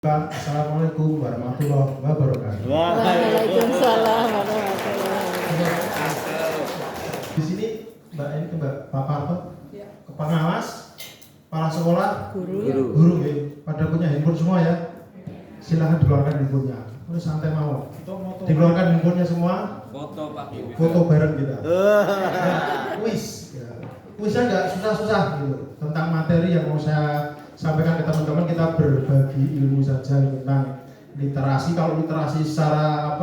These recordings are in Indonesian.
Assalamualaikum warahmatullahi wabarakatuh. Waalaikumsalam warahmatullahi wabarakatuh. Di sini Mbak Bapak apa? Pengawas, kepala sekolah, guru ya. Pada punya handphone semua ya. Silahkan dikeluarkan handphonenya. Terus santai mau. Dikeluarkan handphonenya semua. Foto Pak. Foto bareng kita. Kuis. Ya. Kuisnya nggak susah-susah gitu. Tentang materi yang mau saya sampaikan ke teman-teman, kita berbagi ilmu saja tentang literasi. Kalau literasi secara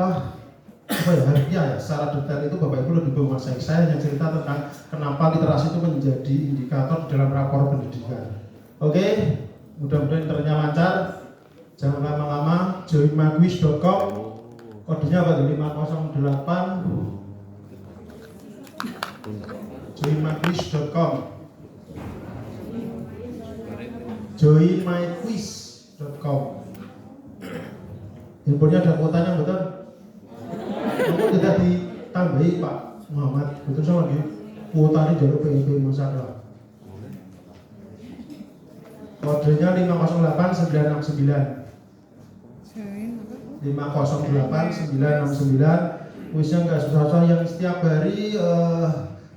harfiah ya, secara detail itu Bapak Ibu lebih menguasai. Saya hanya cerita tentang kenapa literasi itu menjadi indikator dalam rapor pendidikan. Oke, mudah-mudahan internetnya lancar. Jangan lama-lama. joinmyquiz.com, kodenya apa? 508. joinmyquiz.com, joinmyquiz.com. Handphonenya ada kuotanya betul? Aku tidak ditambahi Pak Muhammad, betul sama lagi kuotanya jalur PIP masalah. Kodenya 508969. 508969. Kuisnya nggak susah-susah, yang setiap hari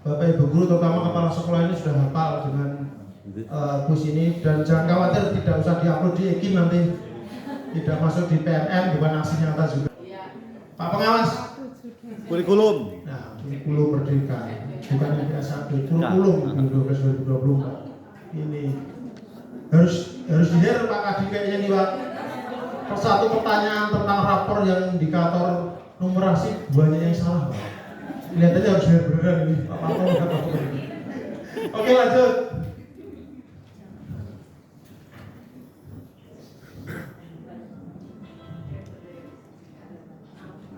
Bapak Ibu guru terutama kepala sekolah ini sudah hafal dengan kuis ini, dan jangan khawatir, tidak usah diupload di EKIM, nanti tidak masuk di PMN, bukan aksi nyata juga. Pak Pengawas, Kurikulum. nah kurikulum merdeka, bukan MPS1, kurikulum 2020. Ini harus dihir Pak Kadin kayaknya nih Pak. Satu pertanyaan tentang rapor yang indikator numerasi banyak yang salah Pak. Kelihatannya harus dihir beneran ini Pak Papo. Oke, lanjut.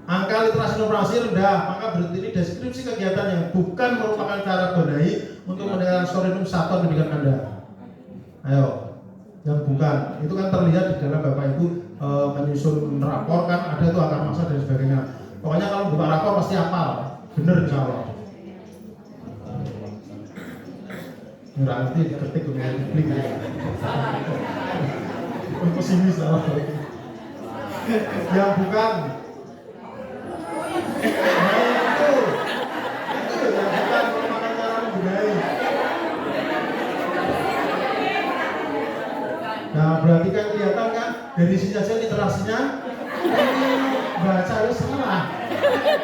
Angka literasi numerasi rendah, maka berarti ini deskripsi kegiatan yang bukan merupakan cara benahi untuk mendengarkan sorinium satuan pendidikan Anda. Ayo, yang bukan, itu kan terlihat di dalam Bapak Ibu menyusun rapor, kan ada tuh angka masa dan sebagainya. Pokoknya kalau buka rapor pasti hafal, bener insya Allah. Nggak ngerti diketik kemudian diklik ya. Pesimis salah. Yang bukan. Nah, berarti kan kelihatan kan dari sini saja literasinya baca itu salah.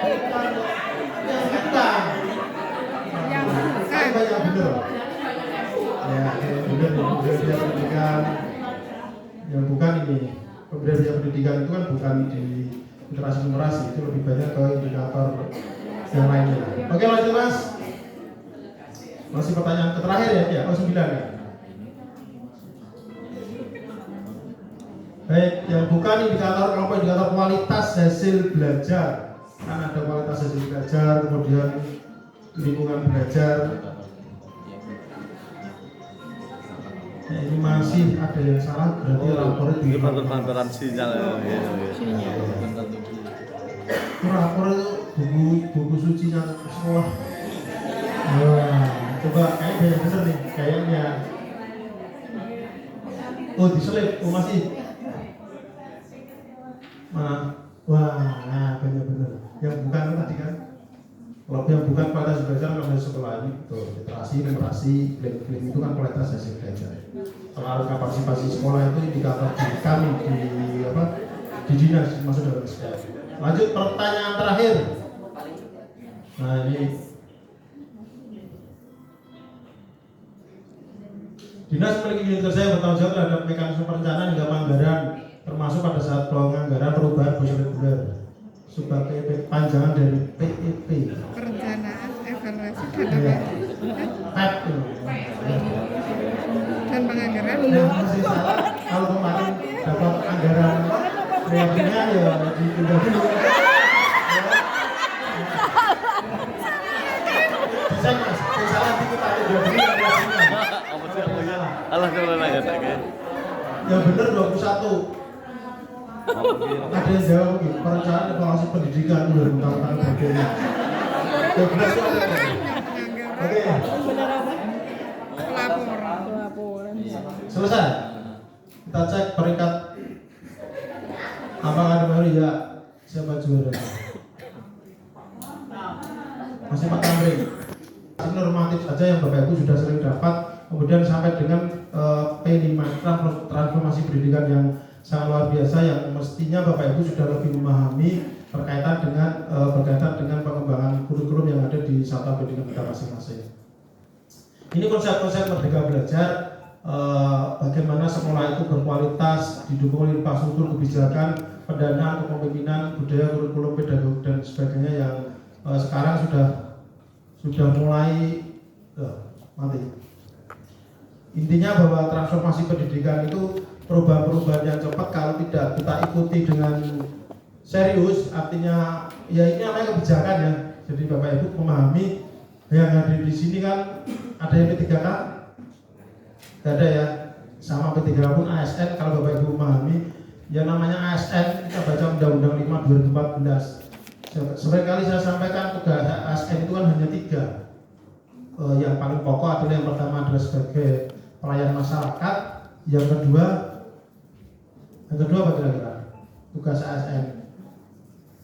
Bukan yang bukan. Kan banyak bener. Ya, bener pemberdayaan pendidikan. Yang bukan ini. Pemberdayaan pendidikan itu kan bukan di literasi numerasi, itu lebih banyak ke indikator yang lainnya. Oke, lanjut Mas. Masih pertanyaan terakhir ya? Ya, 9 ya. Baik, yang bukan indikator kelompok indikator kualitas hasil belajar. Kan ada kualitas hasil belajar, kemudian lingkungan belajar. Nah, ini masih ada yang salah, berarti laporan di Panturan sinyal. Rapor itu buku sucinya sekolah. Wah, coba kayaknya bener nih, kayaknya. Oh, diselip, oh masih. Mana? Wah, nah bener. Yang bukan tadi kan? Kalau yang bukan kualitas belajar kan dari sekolah ini, tuh literasi, numerasi, klaim itu kan kualitas hasil belajar. Kalau partisipasi sekolah itu indikator di kami di dinas masuk dalam sekolah. Lanjut pertanyaan terakhir. Nah ini dinas memiliki unit kerja yang bertanggung jawab terhadap mekanisme perencanaan hingga anggaran, termasuk pada saat penganggaran perubahan budget reguler sebagai panjangan dari PEP. Perencanaan, evaluasi, dan PEP dan penganggaran. Masih salah. Kalau kemarin dapat anggaran reaksinya ya ditunda dulu. Bisa Mas, salah dikit aja dulu reaksinya. Allah ya tak. Yang benar 21. Ada yang jawab begini, perencanaan evaluasi pendidikan udah tentang bagiannya. 12 itu ada. Oke. Pelaporan. Selesai. Kita cek peringkat Apakah baru ya? Siapa juara? Masih Pak Tamrin. Ini normatif saja yang Bapak Ibu sudah sering dapat. Kemudian sampai dengan P5 transformasi pendidikan yang sangat luar biasa yang mestinya Bapak Ibu sudah lebih memahami berkaitan dengan pengembangan kurikulum yang ada di satuan pendidikan kita masing-masing. Ini konsep-konsep Merdeka Belajar, bagaimana sekolah itu berkualitas, didukung oleh infrastruktur kebijakan, pendanaan, kepemimpinan, budaya, kurikulum, pedagogi dan sebagainya yang sekarang sudah mulai mati. Intinya bahwa transformasi pendidikan itu perubahan-perubahan yang cepat kalau tidak kita ikuti dengan serius, artinya ya ini namanya kebijakan ya. Jadi Bapak Ibu memahami yang hadir di sini kan ada yang P3K, tidak ada ya, sama P3K pun ASN. Kalau Bapak Ibu memahami yang namanya ASN, kita baca Undang-Undang 5 2014. Seringkali saya sampaikan tugas ASN itu kan hanya 3. Yang paling pokok adalah yang pertama adalah sebagai pelayan masyarakat, yang kedua apa kira-kira tugas ASN?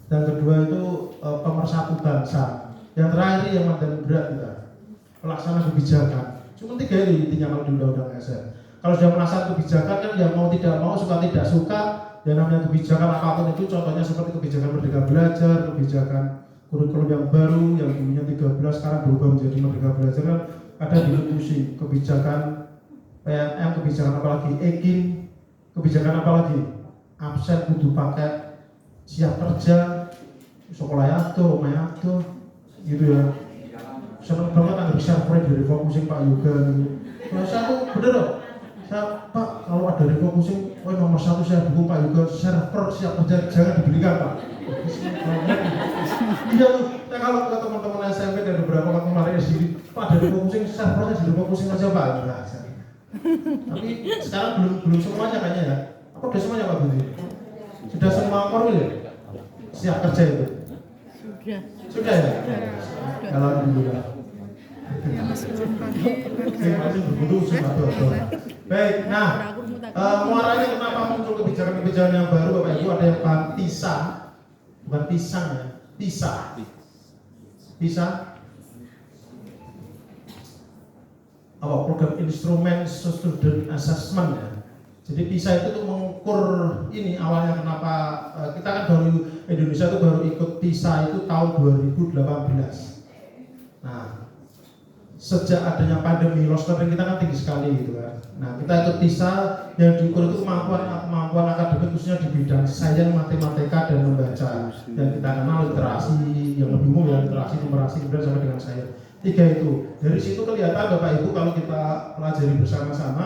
Dan kedua itu pemersatu bangsa. Yang terakhir yang paling berat kita pelaksana kebijakan. Cuma 3 ini intinya kalau di undang-undang ASN. Kalau sudah melaksanakan kebijakan kan ya mau tidak mau, suka tidak suka, yang namanya kebijakan apapun itu, contohnya seperti kebijakan Merdeka Belajar, kebijakan kurikulum yang baru yang dulunya 13 sekarang berubah menjadi Merdeka Belajar kan ada diskusi kebijakan PNM, kebijakan apalagi EKIN, kebijakan apalagi absen kudu pakai siap kerja, sekolah yato, mayato, gitu ya. Seneng banget ada server dari refocusing Pak Yoga gitu. Nah, saya tuh bener loh. Saya Pak kalau ada refocusing, nomor 1 saya dukung Pak Yoga, server siap kerja jangan dibelikan Pak. Iya tuh. Saya kalau ke teman-teman SMP dan beberapa waktu kemarin di sini, Pak ada refocusing, servernya di refocusing aja Pak. Nah, tapi sekarang belum semuanya kayaknya ya. Apa udah semuanya Pak Budi? Sudah semua formil ya? Siap kerja itu? Sudah ya? Alhamdulillah. Ya masih belum pakai. Masih berbutuh baik, nah muaranya kenapa muncul kebijakan-kebijakan yang baru Bapak Ibu? Ada yang paham TISA, bukan pisang ya, TISA apa program instrumen student assessment ya. Jadi PISA itu untuk mengukur ini awalnya kenapa kita kan Indonesia itu baru ikut PISA itu tahun 2018. Nah, sejak adanya pandemi loss learning kita kan tinggi sekali gitu kan. Nah, kita ikut PISA yang diukur itu kemampuan akademik khususnya di bidang sains, matematika dan membaca. Dan kita kenal literasi yang lebih umum ya, literasi, numerasi, kemudian sama dengan sains. 3 itu. Dari situ kelihatan Bapak Ibu kalau kita pelajari bersama-sama.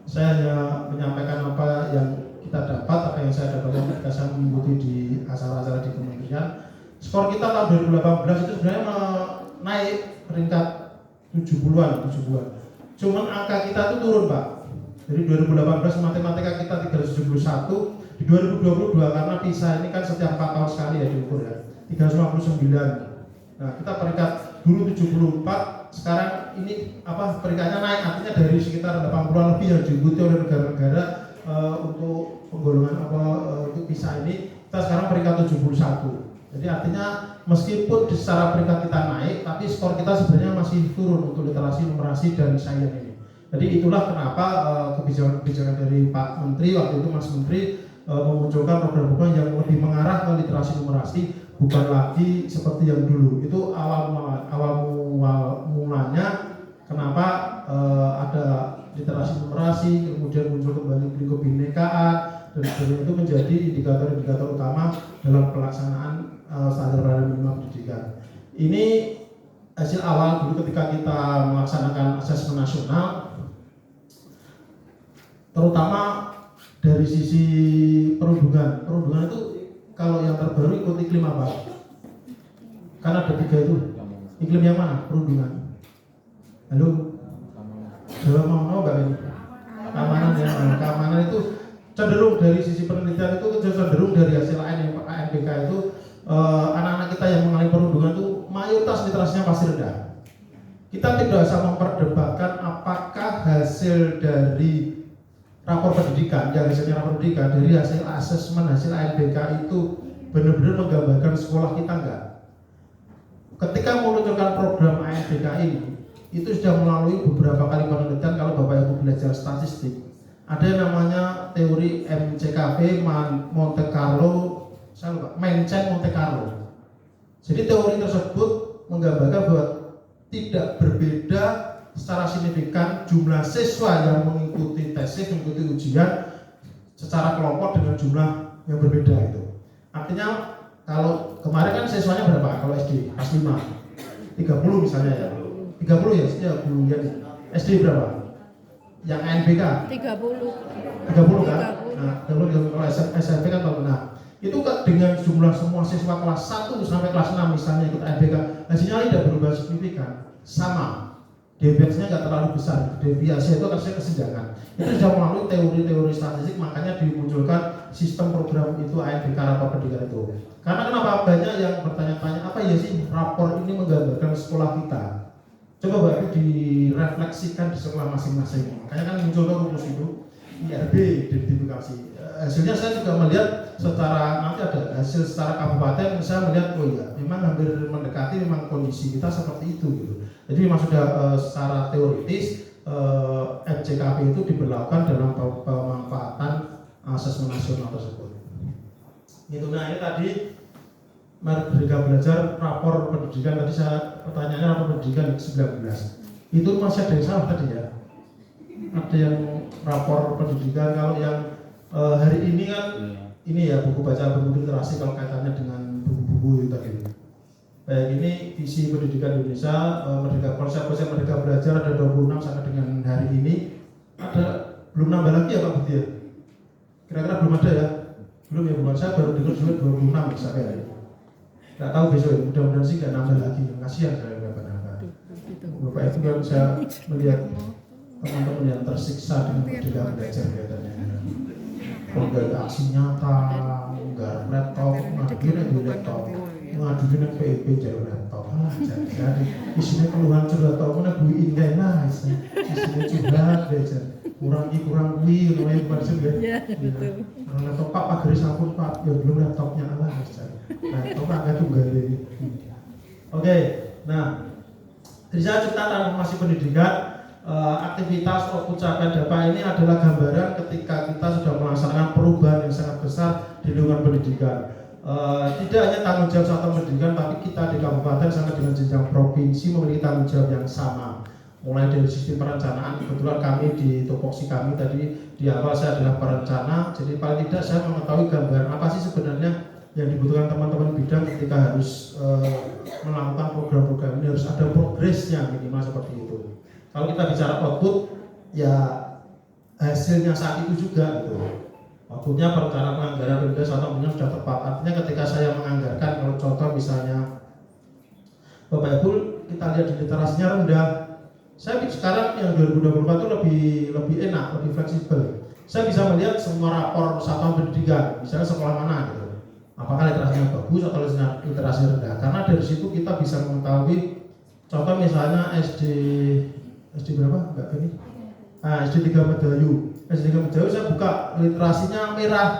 Saya hanya menyampaikan apa yang kita dapat, apa yang saya dapatkan ketika saya mengikuti di acara-acara di kementerian. Skor kita tahun 2018 itu sebenarnya naik peringkat 70-an. Cuman angka kita itu turun Pak. Dari 2018 matematika kita 371, di 2022 karena PISA ini kan setiap 4 tahun sekali ya diukur ya, 359. Nah kita peringkat dulu 74, sekarang ini peringkatnya naik, artinya dari sekitar 80-an lebih yang diikuti oleh negara-negara untuk penggolongan untuk PISA ini, kita sekarang peringkat 71. Jadi artinya meskipun secara peringkat kita naik, tapi skor kita sebenarnya masih turun untuk literasi, numerasi dan sains ini. Jadi itulah kenapa kebijakan-kebijakan dari Pak Menteri waktu itu, Mas Menteri memunculkan program-program yang lebih mengarah ke literasi numerasi, bukan lagi seperti yang dulu. Itu awal mulanya kenapa ada literasi numerasi, kemudian muncul kembali kebinekaan dan sebagainya, itu menjadi indikator-indikator utama dalam pelaksanaan standar pelayanan minimal pendidikan. Ini hasil awal dulu ketika kita melaksanakan asesmen nasional, terutama dari sisi perundungan. Perundungan itu kalau yang terbaru ikut iklim apa? Kan ada 3 itu. Iklim yang mana? Perundungan. Halo? Jawab mau Mbak ini? Keamanan ya. Keamanan itu cenderung dari sisi penelitian itu cenderung dari hasil ANBK itu anak-anak kita yang mengalami perundungan itu mayoritas literasinya pasti rendah. Kita tidak bisa memperdebatkan apakah hasil dari rapor pendidikan, yang hasilnya rapor pendidikan dari hasil asesmen hasil ANBK itu benar-benar menggambarkan sekolah kita enggak? Ketika meluncurkan program ANBK ini, itu sudah melalui beberapa kali penelitian. Kalau Bapak Ibu belajar statistik, ada yang namanya teori MCKV, Monte Carlo, saya lupa, Mencen Monte Carlo. Jadi teori tersebut menggambarkan bahwa tidak berbeda secara signifikan jumlah siswa yang mengikuti tesis, mengikuti ujian secara kelompok dengan jumlah yang berbeda itu. Artinya kalau kemarin kan siswanya berapa? Kalau SD kelas 5 30 misalnya ya. 30 ya, setiap bulan. SD berapa? Yang ANBK 30 kan? Nah, 30 kalau SMP kan tahun. Nah, itu kan dengan jumlah semua siswa kelas 1 sampai kelas 6 misalnya ikut ANBK, hasilnya tidak berubah signifikan, sama. Deviasinya nggak terlalu besar, deviasi itu harusnya kesenjangan. Itu sudah melalui teori-teori statistik, makanya dimunculkan sistem program itu ANBK rapor pendidikan itu. Karena kenapa banyak yang bertanya-tanya, apa ya sih rapor ini menggambarkan sekolah kita? Coba Bapak direfleksikan di sekolah masing-masing. Makanya kan muncul rumus itu IRB identifikasi. Hasilnya saya juga melihat secara, nanti ada hasil secara kabupaten, saya melihat oh ya memang hampir mendekati memang kondisi kita seperti itu gitu. Jadi memang sudah secara teoritis MCKV itu diberlakukan dalam pemanfaatan asesmen nasional tersebut. Gitu. Nah ini tadi Merdeka Belajar rapor pendidikan, tadi saya pertanyaannya rapor pendidikan 19. Itu masih ada yang salah tadi ya. Ada yang rapor pendidikan, kalau yang hari ini kan ini ya buku bacaan bermutu literasi kalau kaitannya dengan buku-buku itu tadi. Baik, ini visi pendidikan Indonesia, Merdeka konsep-konsep Merdeka Belajar ada 26 sampai dengan hari ini. Ada belum nambah lagi ya Pak Budi ya? Kira-kira belum ada ya? Belum ya, bukan saya baru dengar juga 26 sampai hari ini. Nggak tahu besok ya, mudah-mudahan sih nggak nambah lagi. Kasihan saya nambah-nambah. Bapak itu kan saya melihat teman-teman yang tersiksa dengan Merdeka Belajar kelihatannya. Nggak ada aksi nyata, nggak laptop, ngaduin di laptop, ngaduin yang PIP jauh laptop. Jadi isinya keluhan curhat, tau mana Bu Indah lah, isinya curhat belajar. Kurang namanya bukan sebenarnya. Ya, betul. Laptop Pak garis ampun Pak, ya belum laptopnya Allah laptop agak tunggal ini. Oke, nah jadi saya cerita transformasi pendidikan. Aktivitas output capaian DAPA ini adalah gambaran ketika kita sudah melaksanakan perubahan yang sangat besar di lingkungan pendidikan. Tidak hanya tanggung jawab satu pendidikan, tapi kita di kabupaten sampai dengan jenjang provinsi memiliki tanggung jawab yang sama. Mulai dari sistem perencanaan, kebetulan kami di topoksi kami tadi di awal saya adalah perencana, jadi paling tidak saya mengetahui gambaran apa sih sebenarnya yang dibutuhkan teman-teman bidang ketika harus melakukan program-program ini, harus ada progresnya minimal seperti itu. Kalau kita bicara output, ya hasilnya saat itu juga gitu. Outputnya perencanaan penganggaran PMD atau sudah tepat. Artinya ketika saya menganggarkan, kalau contoh misalnya Bapak Ibu kita lihat di literasinya rendah, saya sekarang yang 2024 itu lebih enak, lebih fleksibel. Saya bisa melihat semua rapor satuan pendidikan, misalnya sekolah mana gitu. Apakah literasinya bagus atau literasi rendah? Karena dari situ kita bisa mengetahui. Contoh misalnya SD berapa? Enggak ini. SD 3 Medayu. SD 3 Medayu saya buka literasinya merah,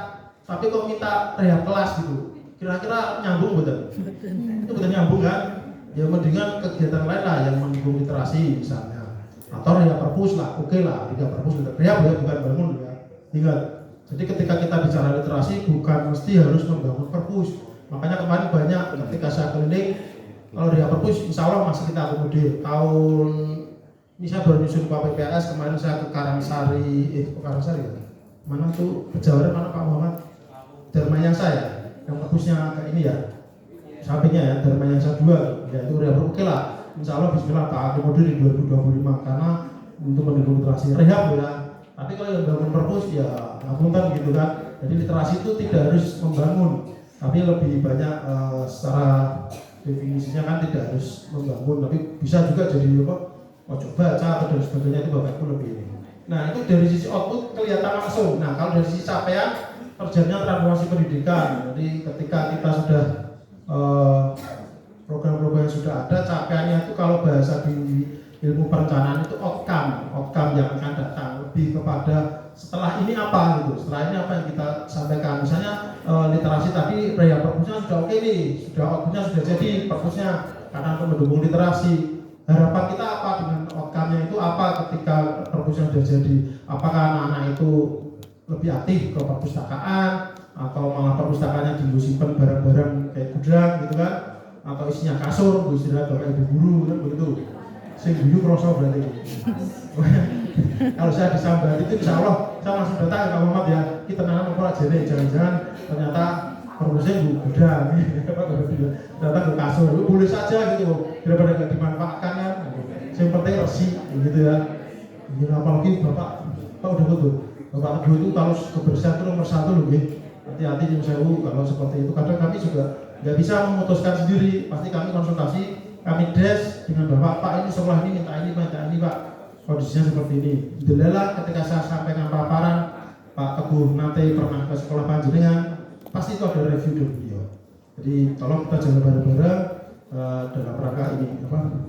tapi kok minta rehab kelas gitu. Kira-kira nyambung betul? Itu betul nyambung kan? Ya mendingan kegiatan lain lah yang mendukung literasi misalnya. Atau rehab perpus lah, oke lah, rehab perpus rehab ya bukan bangun ya. Ingat. Jadi ketika kita bicara literasi bukan mesti harus membangun perpus. Makanya kemarin banyak ketika saya keliling, kalau rehab perpus insya Allah masih kita akomodir. Tahun ini saya baru nyusun Pak PPAS, kemarin saya ke Karangsari, ya? Mana tuh pejawaran mana Pak Muhammad? Dharma yang saya, yang perpusnya kayak ini ya, sampingnya ya, Dharma yang saya 2, yaitu rehab oke lah. Insya Allah Bismillah Pak akomodir di 2025 karena untuk mendukung literasi rehab ya. Tapi kalau yang bangun perpus ya ngapunten gitu kan. Jadi literasi itu tidak harus membangun, tapi lebih banyak secara definisinya kan tidak harus membangun, tapi bisa juga jadi apa? Pojok baca atau dan sebagainya, itu Bapak Ibu lebih ini. Nah itu dari sisi output kelihatan langsung. Nah kalau dari sisi capaian terjadinya transformasi pendidikan. Jadi ketika kita sudah program-program yang sudah ada, capaiannya itu kalau bahasa di ilmu perencanaan itu outcome yang akan datang, lebih kepada setelah ini apa gitu, setelah ini apa yang kita sampaikan. Misalnya literasi tadi ya perpusnya sudah oke nih, sudah outputnya sudah jadi perpusnya karena untuk mendukung literasi. Harapan kita apa dengan outcome-nya itu apa ketika perpusnya sudah jadi? Apakah anak-anak itu lebih aktif ke perpustakaan atau malah perpustakaannya disimpan barang-barang kayak gudang gitu kan, atau isinya kasur, istirahat bapak ibu guru kan begitu. Sing guyu kroso berarti. Kalau saya disambat itu insya Allah saya langsung datang ke Pak Muhammad ya, kita nanam apa aja nih, jangan-jangan ternyata perpusnya gudang, datang ke kasur, boleh saja gitu, daripada nggak dimanfaatkan kan. Yang penting resik gitu ya. Ini apalagi bapak udah betul. Bapak Teguh itu kalau kebersihan itu nomor 1 loh, hati-hati yang saya kalau seperti itu. Kadang kami juga nggak bisa memutuskan sendiri, pasti kami konsultasi, kami des dengan bapak, Pak ini sekolah ini minta ini Pak, kondisinya seperti ini. Alhamdulillah ketika saya sampaikan paparan, Pak Teguh nanti pernah ke sekolah panjenengan, pasti itu ada review dari beliau. Jadi tolong kita jalan bareng-bareng dalam rangka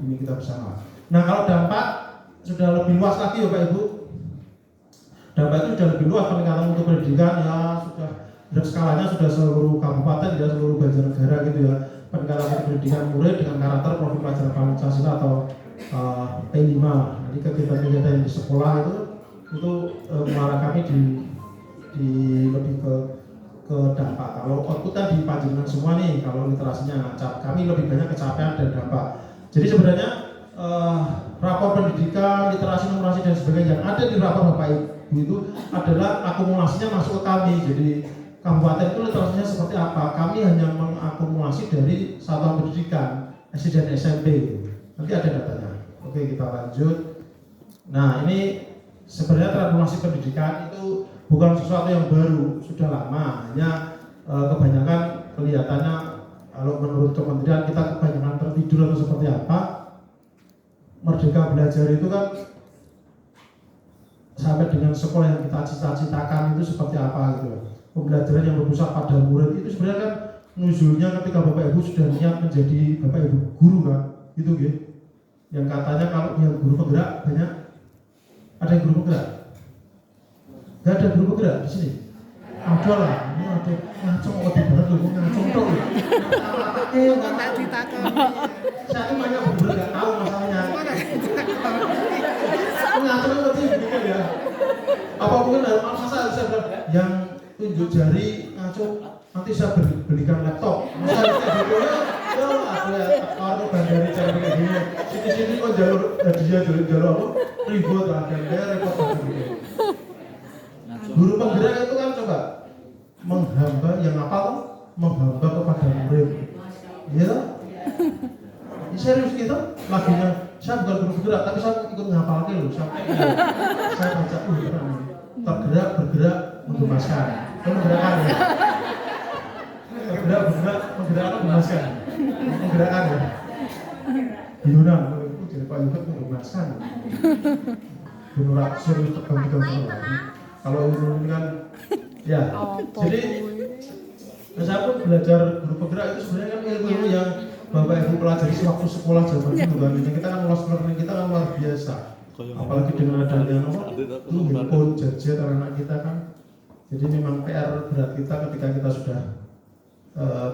ini kita bersama. Nah kalau dampak sudah lebih luas lagi ya Pak Ibu. Dampak itu sudah lebih luas, peningkatan untuk pendidikan ya sudah skalanya sudah seluruh kabupaten ya, seluruh Banjarnegara gitu ya. Peningkatan untuk pendidikan murid dengan karakter profil pelajaran Pancasila atau P5. Jadi kegiatan-kegiatan yang di sekolah itu muara kami di lebih ke dampak. Kalau outputan di panjenengan semua nih, kalau literasinya kami lebih banyak kecapean dan dampak. Jadi sebenarnya rapor pendidikan, literasi, numerasi dan sebagainya yang ada di rapor Bapak Ibu itu adalah akumulasinya masuk ke kami. Jadi kabupaten itu literasinya seperti apa? Kami hanya mengakumulasi dari satuan pendidikan SD dan SMP. Nanti ada datanya. Oke, kita lanjut. Nah, ini sebenarnya transformasi pendidikan itu bukan sesuatu yang baru, sudah lama. Hanya kebanyakan kelihatannya kalau menurut kementerian kita kebanyakan tertidur atau seperti apa. Merdeka Belajar itu kan sampai dengan sekolah yang kita cita-citakan itu seperti apa gitu. Pembelajaran yang berpusat pada murid itu sebenarnya kan nuzulnya ketika Bapak Ibu sudah niat menjadi Bapak Ibu guru kan, gitu gitu. Yang katanya kalau yang guru penggerak banyak, ada yang guru penggerak? Gak ada guru penggerak di sini. Ada lah, ini ada ngacung lebih berat loh, ngacung dong. Tak ditakoni. Saya ini banyak bener nggak tahu masalahnya. Ngacung lebih begitu ya. Apa mungkin dalam masa saya bilang yang tunjuk jari ngacung nanti saya belikan laptop. Masa saya gitu ya aku ya orang bandari cara kayak gini. Sini kok jalur dia jalur apa? Ribut lah dan dia repot gitu. Guru penggerak itu kan coba menghamba yang apa tuh? Menghamba kepada murid. Iya toh? Ini serius gitu, lagunya saya bukan guru bergerak, tapi saya ikut ngapalke loh. Saya baca, tergerak, bergerak, menggemaskan. Menggerakkan ya? Tergerak, bergerak, menggerakkan, menggemaskan. Menggerakkan ya? Yunan, itu jadi Pak Yunan menggemaskan. Benurak serius tegang-tegang. Kalau ini kan, ya, jadi saya pun belajar guru penggerak itu sebenarnya kan ilmu yang Bapak Ibu pelajari sewaktu sekolah zaman dulu kan. Kita kan luas learning kita kan luar biasa. Apalagi dengan adanya handphone, gadget anak kita kan. Jadi memang PR berat kita ketika kita sudah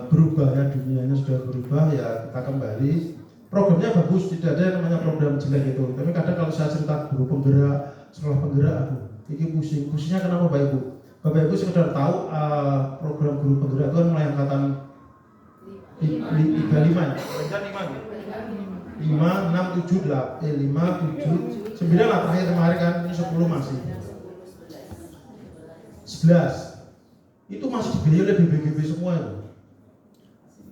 berubah ya, dunianya sudah berubah ya, kita kembali. Programnya bagus, tidak ada yang namanya program jelek itu. Tapi kadang kalau saya cerita guru penggerak, sekolah penggerak, aduh, ini pusing. Pusingnya kenapa Bapak Ibu? Bapak Ibu sekedar tahu program guru penggerak itu kan mulai angkatan 35 ya? 5, 6, 7, 8, 5, 7, 9 lah terakhir kemarin kan, ini 10 masih 11 itu masih dibiayai oleh BBGB semua itu.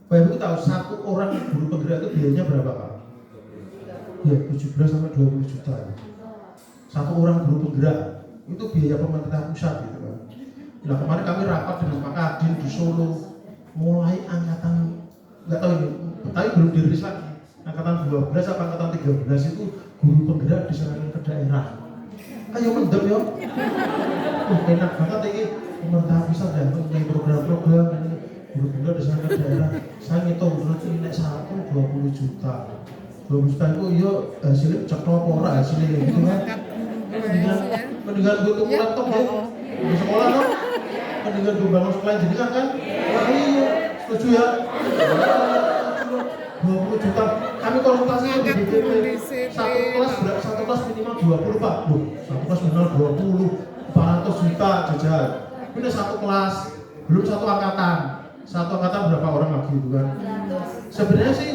Bapak Ibu tahu satu orang guru penggerak itu biayanya berapa Pak? Ya 17 sampai 20 juta ya. Satu orang guru penggerak itu biaya pemerintah pusat gitu kan. Nah kemarin kami rapat dengan Pak Kadin di Solo, mulai angkatan nggak tahu ini, tapi belum dirilis lagi. Angkatan 12 atau angkatan 13 itu guru penggerak diserahkan ke daerah. Ayo mendem ya. Enak banget ini pemerintah pusat ya mempunyai program-program ini guru penggerak diserahkan ke daerah. Saya ngitung berarti naik 20 juta. 20 juta itu iya hasilnya cek apa ora hasilnya gitu kan. Mendingan gue tuku laptop ya. Di sekolah dong. Mendingan gue bangun sekolah jadi kan? Wah iya, setuju ya. 20 juta. Kami konsultasi di BPP. Satu kelas minimal 20 Pak. Loh, satu kelas minimal 20. 400 juta jajan. Ini satu kelas, belum satu angkatan. Satu angkatan berapa orang lagi itu kan? Sebenarnya sih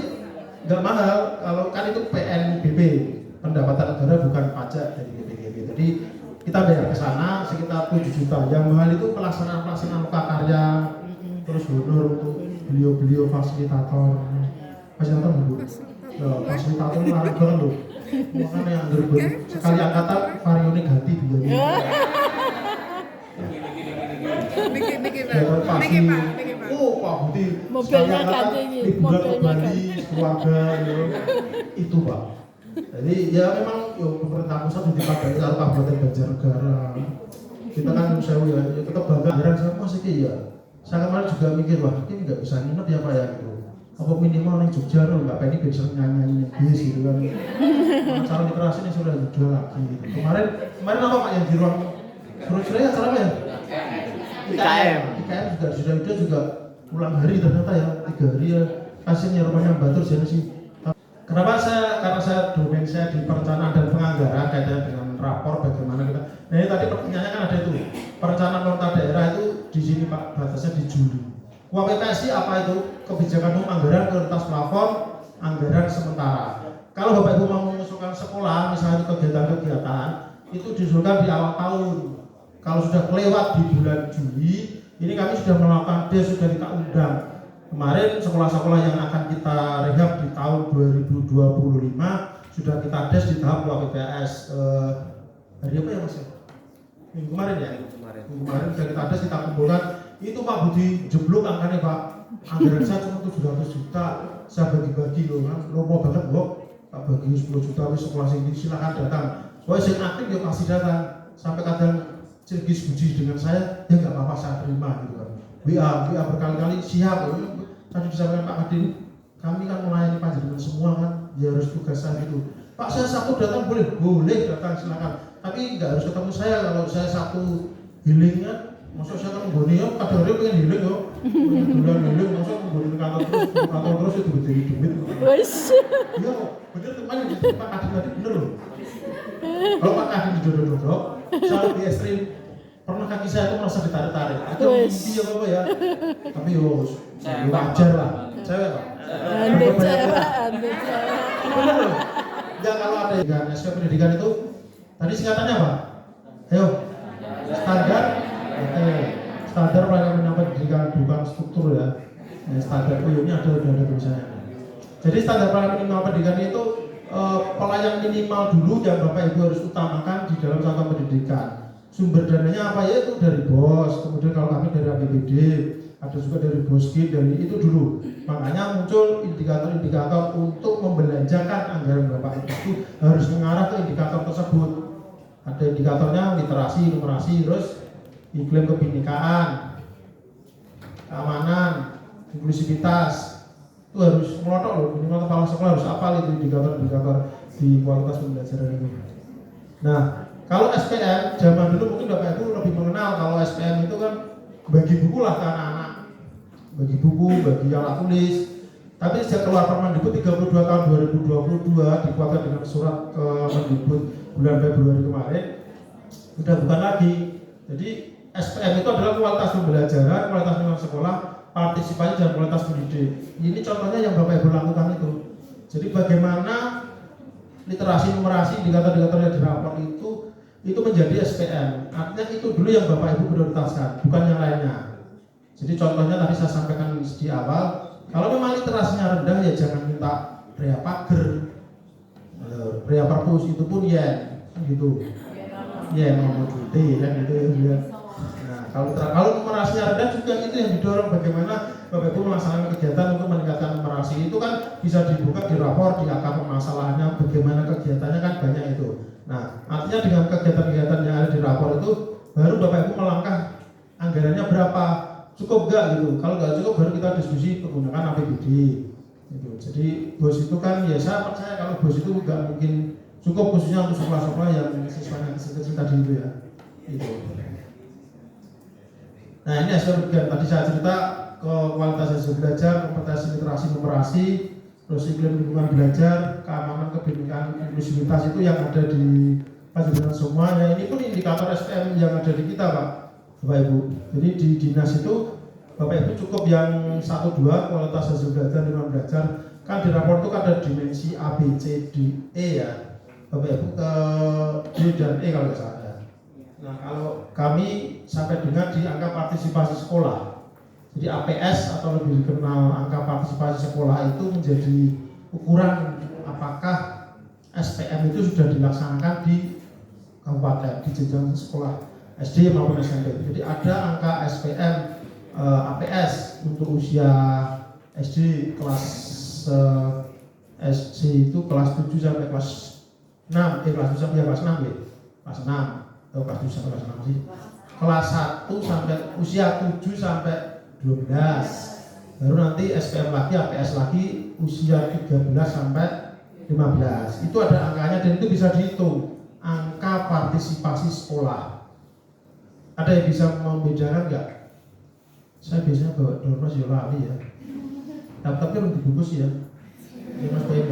nggak mahal kalau kan itu PNBP, pendapatan negara bukan pajak dari BPKB. Jadi kita bayar ke sana sekitar 7 juta. Yang mahal itu pelaksanaan karya, terus honor untuk beliau fasilitator. Fasilitator Bu. Fasilitator larang banget loh. Makanya yang sekali angkatan varione ganti biaya. Oh Pak Budi, mobilnya ganti, liburan ke Bali, keluarga itu Pak. Jadi ya memang pemerintah pusat ditipati kalau Kabupaten Banjarnegara. Kita kan sewu ya, tetap bangga. Heran saya masih ya. Saya kemarin juga mikir wah ini nggak bisa nginep ya Pak ya gitu. Apa minimal yang Jogja loh, nggak pengen bisa nyanyi bis gitu kan. Cara literasi ini sudah jual lagi. Gitu. Kemarin apa Pak yang di ruang Surabaya acara apa ya? IKM juga ulang hari ternyata ya 3 hari ya pasiennya rumahnya Batur jadi sih. Kenapa karena saya domain saya di perencanaan dan penganggaran kaitannya dengan rapor bagaimana kita. Nah ini tadi pertanyaannya kan ada itu perencanaan pemerintah daerah itu di sini Pak batasnya di Juli. KPPSI apa itu kebijakan umum anggaran prioritas plafon anggaran sementara. Kalau Bapak Ibu mau mengusulkan sekolah misalnya kegiatan-kegiatan itu diusulkan di awal tahun. Kalau sudah kelewat di bulan Juli, ini kami sudah melakukan sudah kita undang. Kemarin sekolah-sekolah yang akan kita rehab di tahun 2025 sudah kita di tahap KPPS hari apa ya Mas? Minggu kemarin ya? Minggu kemarin sudah kita kita kumpulkan. Itu Pak Budi jeblok angkanya Pak. Anggaran saya cuma 700 juta. Saya bagi-bagi loh kan. Lomo banget kok. Tak bagi 10 juta wis sekolah sini silakan datang. Soalnya yang aktif ya pasti datang. Sampai kadang Cirgis Buji dengan saya, ya nggak apa-apa saya terima gitu kan. WA berkali-kali siap. Tadi disampaikan Pak Kadin, kami kan melayani panjenengan semua kan, ya harus tugas saya gitu. Pak saya Sabtu datang boleh datang silakan. Tapi nggak harus ketemu saya kalau saya Sabtu healing kan. Maksud saya kan nggone ya, kadang-kadang pengen healing yo. Bulan healing, maksud nggone kantor terus itu berdiri duit. Wes. Iya, bener kemarin Pak Kadin tadi bener loh. Kalau Pak Kadin dijodoh-jodoh, saya lebih ekstrim. Pernah kaki saya itu merasa ditarik-tarik. Itu mimpi ya Bapak ya. Tapi yo wajar lah. Cewek Pak. Ande cewek. Bener loh. Enggak kalau ada yang SP pendidikan itu tadi singkatannya apa? Ayo. Standar pelayanan pendidikan bukan struktur ya. Standar ini ada tulisannya. Jadi standar pelayanan minimal pendidikan itu pelayan minimal dulu yang Bapak Ibu harus utamakan di dalam satuan pendidikan. Sumber dananya apa ya itu dari BOS, kemudian kalau kami dari APBD, ada juga dari BOSKIN, dari itu dulu. Makanya muncul indikator-indikator untuk membelanjakan anggaran Bapak Ibu itu harus mengarah ke indikator tersebut. Ada indikatornya literasi, numerasi, terus iklim kebinekaan, keamanan, inklusivitas. Itu harus melotok loh, minimal kepala sekolah harus hafal itu indikator-indikator di kualitas pembelajaran itu. Nah, kalau SPM, zaman dulu mungkin Bapak Ibu lebih mengenal kalau SPM itu kan bagi buku lah ke anak-anak. Bagi buku, bagi alat tulis. Tapi sejak keluar Permendikbud 32 tahun 2022 dikuatkan dengan surat ke Mendikbud bulan Februari kemarin, sudah bukan lagi. Jadi SPM itu adalah kualitas pembelajaran, kualitas lingkungan sekolah, partisipasi dan kualitas pendidik. Ini contohnya yang Bapak Ibu lakukan itu. Jadi bagaimana literasi, numerasi, indikator-indikator yang dirapor itu menjadi SPM. Artinya itu dulu yang Bapak Ibu prioritaskan, bukan yang lainnya. Jadi contohnya tadi saya sampaikan di awal, kalau memang literasinya rendah ya jangan minta Rea Pager, Rea Perpus itu pun yen, gitu. Yen mau cuti kan itu ya. Kalau numerasinya rendah juga itu yang didorong bagaimana Bapak Ibu melaksanakan kegiatan untuk meningkatkan numerasi itu kan bisa dibuka di rapor, di akar permasalahannya, bagaimana kegiatannya kan banyak itu. Nah, artinya dengan kegiatan-kegiatan yang ada di rapor itu baru Bapak Ibu melangkah anggarannya berapa, cukup enggak gitu. Kalau enggak cukup baru kita diskusi menggunakan APBD. Gitu. Jadi bos itu kan ya saya percaya kalau bos itu enggak mungkin cukup khususnya untuk sekolah-sekolah yang siswanya kecil-kecil tadi itu ya. Itu. Nah ini hasil bagian tadi saya cerita ke kualitas hasil belajar, kompetensi literasi numerasi, terus iklim lingkungan belajar, keamanan, kebinekaan, inklusivitas itu yang ada di Panjenengan semua. Nah ini pun indikator SPM yang ada di kita Pak, Bapak Ibu. Jadi di dinas itu Bapak Ibu cukup yang 1-2 kualitas hasil belajar, lingkungan belajar. Kan di rapor itu kan ada dimensi A, B, C, D, E ya. Bapak Ibu ke D dan E kalau nggak salah. Nah kalau kami sampai dengan di angka partisipasi sekolah, jadi APS atau lebih dikenal angka partisipasi sekolah itu menjadi ukuran apakah SPM itu sudah dilaksanakan di kabupaten, di jenjang sekolah SD maupun SMP. Jadi ada angka SPM APS untuk usia SD kelas SD itu kelas 7 sampai kelas 6, kelas 7 sampai kelas 6 ya, kelas 6 atau kelas 7 sampai kelas 6 sih, kelas 1 sampai usia 7 sampai 12, baru nanti SPM lagi, APS lagi usia 13 sampai 15. Itu ada angkanya dan itu bisa dihitung angka partisipasi sekolah. Ada yang bisa membedakan nggak? Saya biasanya bawa dompet lali ya. Daftarnya belum dibungkus ya. Ya Mas Bayu.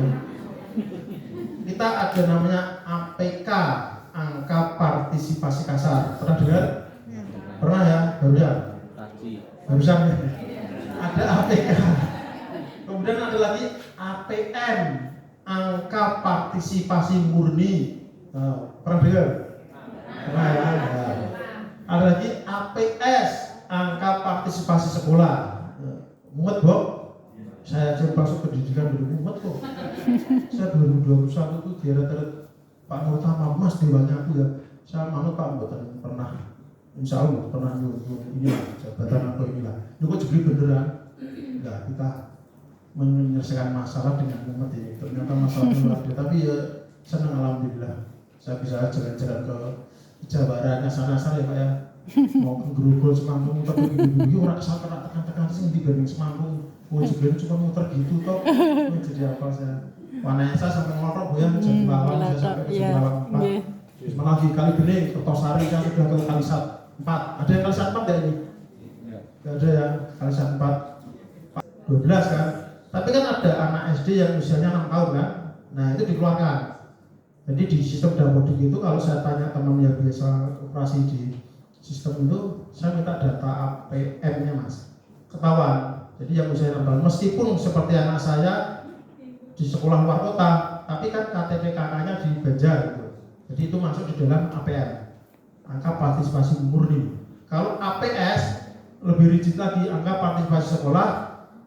Kita ada namanya APK, angka partisipasi kasar. Pernah dengar? Pernah ya? Barusan ya? Ada APK. Kemudian ada lagi APM, angka partisipasi murni. Pernah dengar? Pernah ya? Ada lagi APS, angka partisipasi sekolah. Mumet Bob? Saya coba masuk pendidikan dulu mumet kok. Saya 2021 itu dieret-eret Pak Nur Tama Mas dewanya aku ya. Saya manut Pak Mboten pernah. Insya Allah pernah nyuruh inilah jabatan atau inilah. Ini kok jadi beneran? Enggak, kita menyelesaikan masalah dengan mumet ini. Ternyata masalahnya luar biasa. Tapi ya senang alhamdulillah. Saya bisa jalan-jalan ke Jawa Barat, asal-asal ya Pak ya. Mau ke Grogol, Semanggung, tapi ini orang kesal tekan-tekan sih dibanding Semanggung. Oh juga cuma muter gitu toh. Jadi apa saya? Wanesa sampai Ngorok ya, jadi Bawang saya sampai ke Bawang 4. Terus malah lagi Kali Bening, Kertosari saya sudah ke Kalisat 4. Ada yang Kalisat 4 nggak ini? Nggak ada ya, Kalisat 4 12 kan? Tapi kan ada anak SD yang usianya 6 tahun kan? Nah itu dikeluarkan. Jadi di sistem Damodik itu kalau saya tanya teman yang biasa operasi di sistem itu, saya minta data APM-nya Mas, ketahuan. Jadi yang usia 6 tahun, meskipun seperti anak saya di sekolah luar kota, tapi kan KTP kakaknya di Banjar gitu. Jadi itu masuk di dalam APM, angka partisipasi murni. Kalau APS lebih rigid lagi, angka partisipasi sekolah.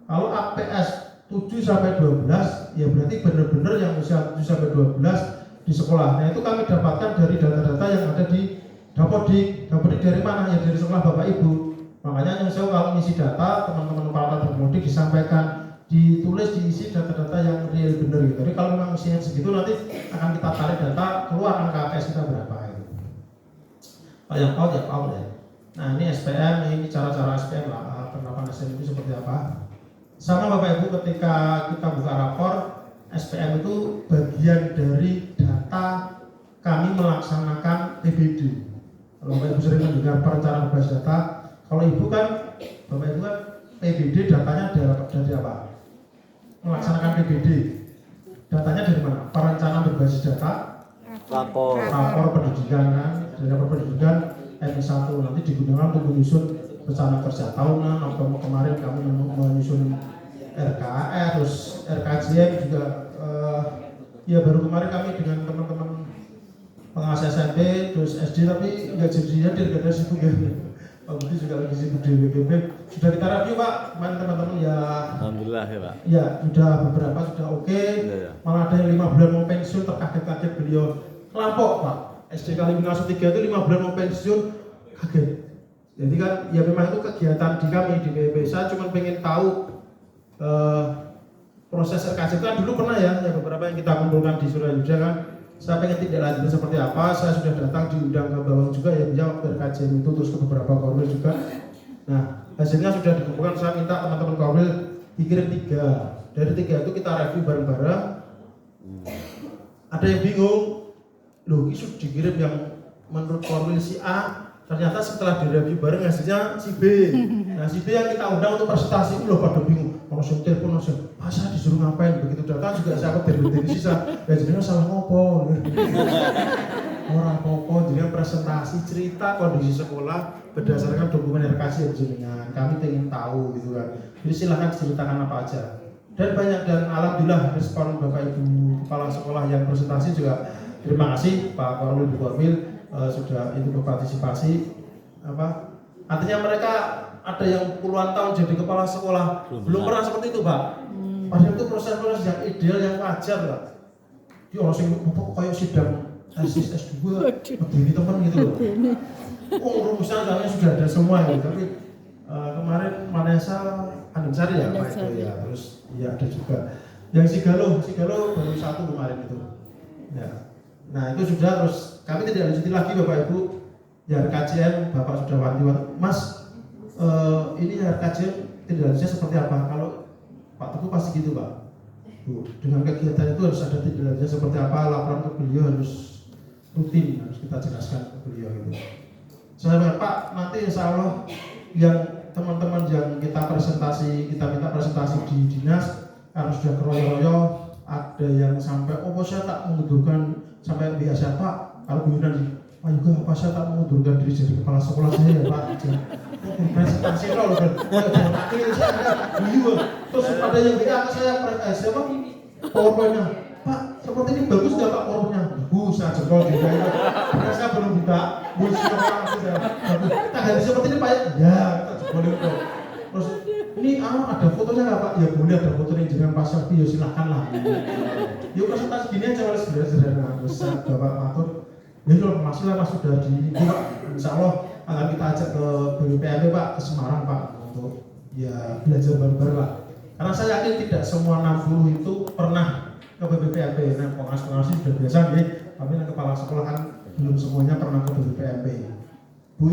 Kalau APS 7 sampai 12, ya berarti benar-benar yang usia 7 sampai 12 di sekolah. Nah itu kami dapatkan dari data-data yang ada di Dapodik. Dapodik dari mana? Ya dari sekolah Bapak Ibu. Makanya yang saya kalau ngisi data, teman-teman kepala Dapodik disampaikan, ditulis, diisi data-data yang real benar gitu. Jadi kalau memang usianya segitu nanti akan kita tarik data keluar angka APS kita berapa itu. Kalau yang out ya out ya. Nah ini SPM, ini cara-cara SPM lah, penerapan SPM itu seperti apa. Sama Bapak Ibu ketika kita buka rapor, SPM itu bagian dari data kami melaksanakan PBD. Kalau Bapak Ibu sering mendengar perencanaan berbasis data, kalau Ibu kan, Bapak Ibu kan PBD datanya dari apa? Melaksanakan PBD. Datanya dari mana? Perencanaan berbasis data, rapor pendidikan kan, dari rapor pendidikan M1 nanti digunakan untuk menyusun rencana kerja tahunan. Atau kemarin kami menyusun RKAS, terus RKJM juga. Ya baru kemarin kami dengan teman-teman pengawas SMP, terus SD tapi nggak jadi hadir karena sibuk ya. Pak Budi juga lagi sibuk di WPP. Sudah kita review Pak, kemarin teman-teman ya. Alhamdulillah ya Pak. Ya sudah beberapa sudah oke. Ya. Malah ada yang 5 bulan mau pensiun, terkaget-kaget beliau kelampok Pak. SD Kaliminasu 3 itu 5 bulan mau pensiun, kaget. Jadi kan ya memang itu kegiatan di kami di WPP. Saya cuma pengen tahu proses RKJ itu kan dulu pernah ya beberapa yang kita kumpulkan di Surabaya kan. Saya pengen tidak lanjut seperti apa. Saya sudah datang diundang ke Bawang juga ya biar RKJ itu terus ke beberapa korwil juga. Nah hasilnya sudah dikumpulkan. Saya minta teman-teman korwil dikirim 3. Dari 3 itu kita review bareng-bareng. Ada yang bingung loh ini sudah dikirim yang menurut formil si A, ternyata setelah direview bareng hasilnya si B. Nah si B yang kita undang untuk presentasi itu loh pada bingung, langsung telepon langsung, saya disuruh ngapain, begitu datang juga saya dari sisa, ya jadinya salah ngopo. Orang apa, jadi presentasi cerita kondisi sekolah berdasarkan dokumen yang dikasih jenengan, kami ingin tahu gitu kan. Jadi silahkan ceritakan apa aja. Dan banyak, dan alhamdulillah respon Bapak Ibu Kepala Sekolah yang presentasi juga terima kasih Pak Korwil Bu Korwil sudah itu berpartisipasi apa. Artinya mereka ada yang puluhan tahun jadi kepala sekolah belum pernah seperti itu Pak. Padahal itu proses-proses yang ideal yang wajar lah. Dia orang sing kayak sidang tesis S2 begini teman gitu loh. Rumusnya kami sudah ada semua ya, tapi kemarin Manesa Andinsari ya Pak itu ya, terus ya ada juga yang Sigalo baru satu kemarin itu ya. Nah itu sudah, terus kami tidak lanjuti lagi Bapak Ibu ya, RKJM Bapak sudah wanti-wanti Mas ini RKJM tidak lanjutnya seperti apa. Kalau Pak Teguh pasti gitu Pak Bu, dengan kegiatan itu harus ada tidak lanjutnya seperti apa, laporan ke beliau harus rutin, harus kita jelaskan ke beliau itu. Saya Pak, nanti insya Allah yang teman-teman yang kita minta presentasi di dinas harus sudah keroyo-royo, ada yang sampai saya tak mengundurkan sampai biasa Pak, kalau bilang Pak juga apa saya tak mengundurkan diri jadi kepala sekolah saya ya Pak. Presentasi loh kan, terus ada yang WA ke saya siapa PowerPoint-nya, Pak seperti ini bagus nggak Pak PowerPoint-nya? Saya jempol juga itu, karena saya belum buka, kita ganti seperti ini Pak ya, kita jempol itu. Terus ini ada fotonya nggak Pak? Ya boleh, ada fotonya dengan Pak Syafi, ya silahkan lah. Yuk presentasi gini aja wales sederhana, besar Bapak Matur. Ya kalau masalah Mas sudah di Pak, insya Allah akan kita ajak ke BPAP Pak, ke Semarang Pak, untuk ya belajar bareng-bareng lah. Karena saya yakin tidak semua 60 itu pernah ke BPAP. Nah, pengas-pengas sudah biasa nih, tapi kepala sekolah kan belum semuanya pernah ke BPAP. Bu